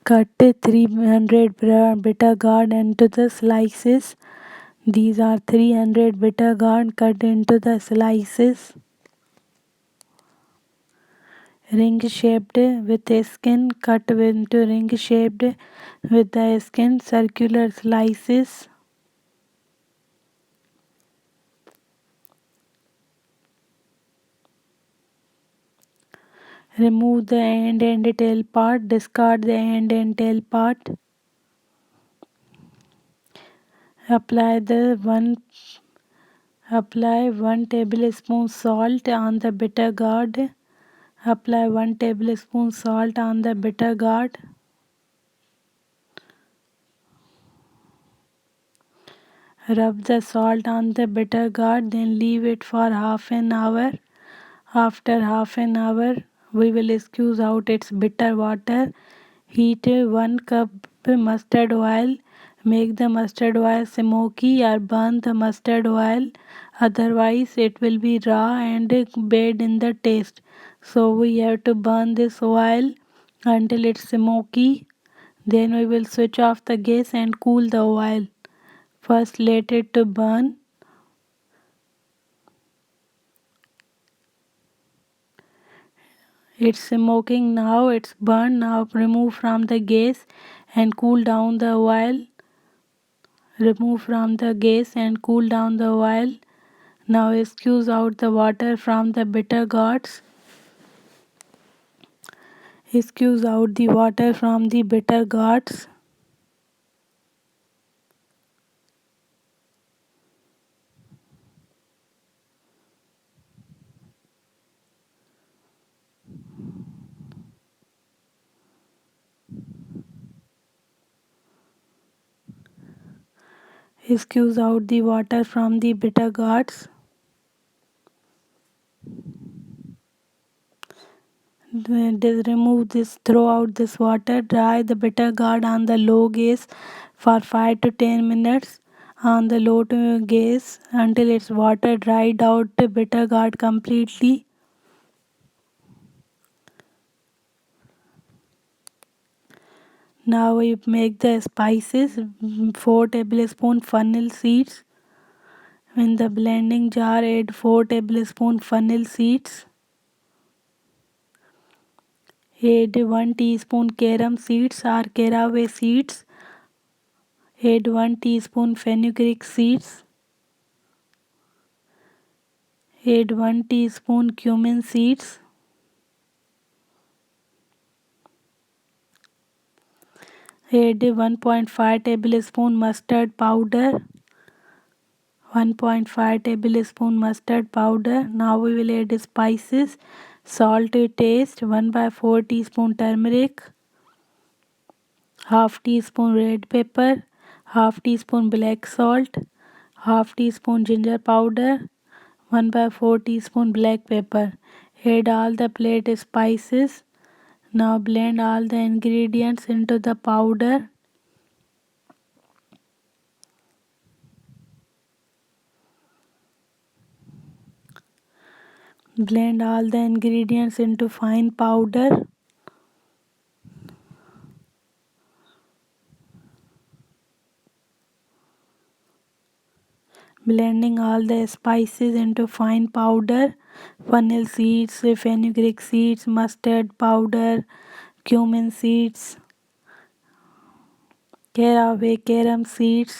Cut 300 bitter gourd into the slices. These are 300 bitter gourd cut into the slices. Ring shaped with a skin, cut into ring shaped with the skin, circular slices. Remove the end and tail part, discard the end and tail part. Apply 1 tablespoon salt on the bitter gourd. Apply 1 tablespoon salt on the bitter gourd. Rub the salt on the bitter gourd, then leave it for half an hour. After half an hour, we will squeeze out its bitter water. Heat 1 cup mustard oil. Make the mustard oil smoky or burn the mustard oil. Otherwise, it will be raw and bad in the taste. So we have to burn this oil until it's smoky. Then we will switch off the gas and cool the oil. First let it to burn. It's smoking now, it's burned. Now remove from the gas and cool down the oil. Remove from the gas and cool down the oil. Now squeeze out the water from the bitter gourds. Squeeze out the water from the bitter gourds. Squeeze out the water from the bitter gourds. Remove this, throw out this water. Dry the bitter gourd on the low gas for 5 to 10 minutes on the low to gas until its water dried out the bitter gourd completely. Now we make the spices. 4 tablespoon fennel seeds. In the blending jar, add 4 tablespoon fennel seeds. Add 1 teaspoon carom seeds or caraway seeds. Add 1 teaspoon fenugreek seeds. Add 1 teaspoon cumin seeds. Add 1.5 tablespoon mustard powder. 1.5 tablespoon mustard powder. Now we will add spices. Salt to taste. 1/4 teaspoon turmeric. Half teaspoon red pepper. Half teaspoon black salt. Half teaspoon ginger powder. 1/4 teaspoon black pepper. Add all the plate spices. Now blend all the ingredients into the powder. Blend all the ingredients into fine powder. Blending all the spices into fine powder. Fennel seeds, fenugreek seeds, mustard powder, cumin seeds, caraway, carom seeds,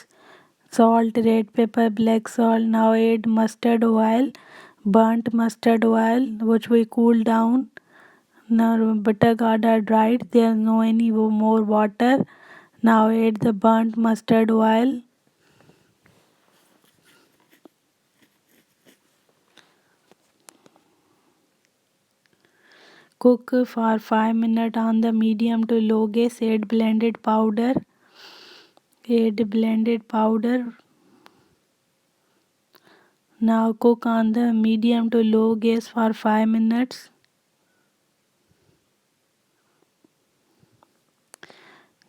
salt, red pepper, black salt. Now add mustard oil, burnt mustard oil, which we cool down. Now bitter gourd are dried, there is no any more water. Now add the burnt mustard oil. Cook for 5 minutes on the medium to low gas. Add blended powder. Add blended powder. Now cook on the medium to low gas for 5 minutes.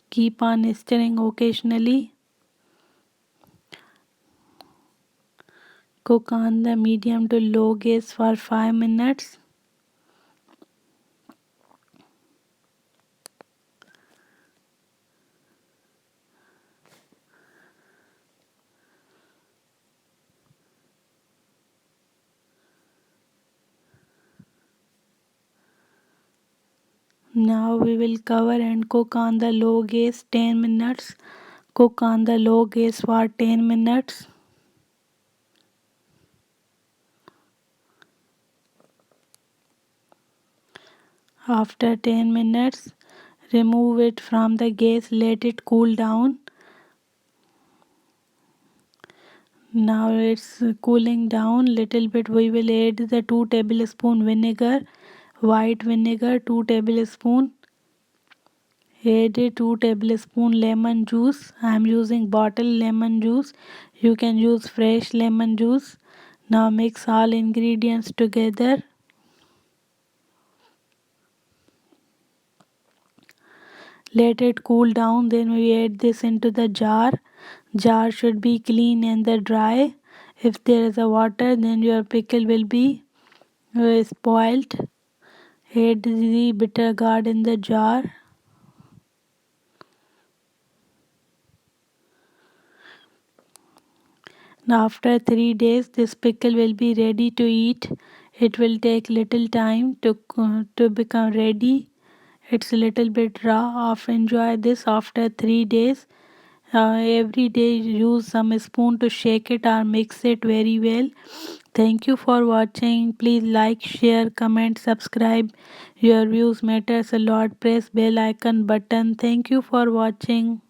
Keep on stirring occasionally. Cook on the medium to low gas for 5 minutes. Now we will cover and cook on the low gas 10 minutes. Cook on the low gas for 10 minutes. After 10 minutes, remove it from the gas, let it cool down. Now it's cooling down little bit. We will add the 2 tablespoon vinegar, white vinegar 2 tablespoon. Add 2 tablespoon lemon juice. I am using bottle lemon juice. You can use fresh lemon juice. Now mix all ingredients together. Let it cool down, then we add this into the jar. Jar should be clean and the dry. If there is a water, then your pickle will be spoiled. Add the bitter gourd in the jar. Now after 3 days, this pickle will be ready to eat. It will take little time to become ready. It's a little bit raw. Enjoy this after 3 days. Every day use some spoon to shake it or mix it very well. Thank you for watching. Please like, share, comment, subscribe. Your views matters a lot. Press bell icon button. Thank you for watching.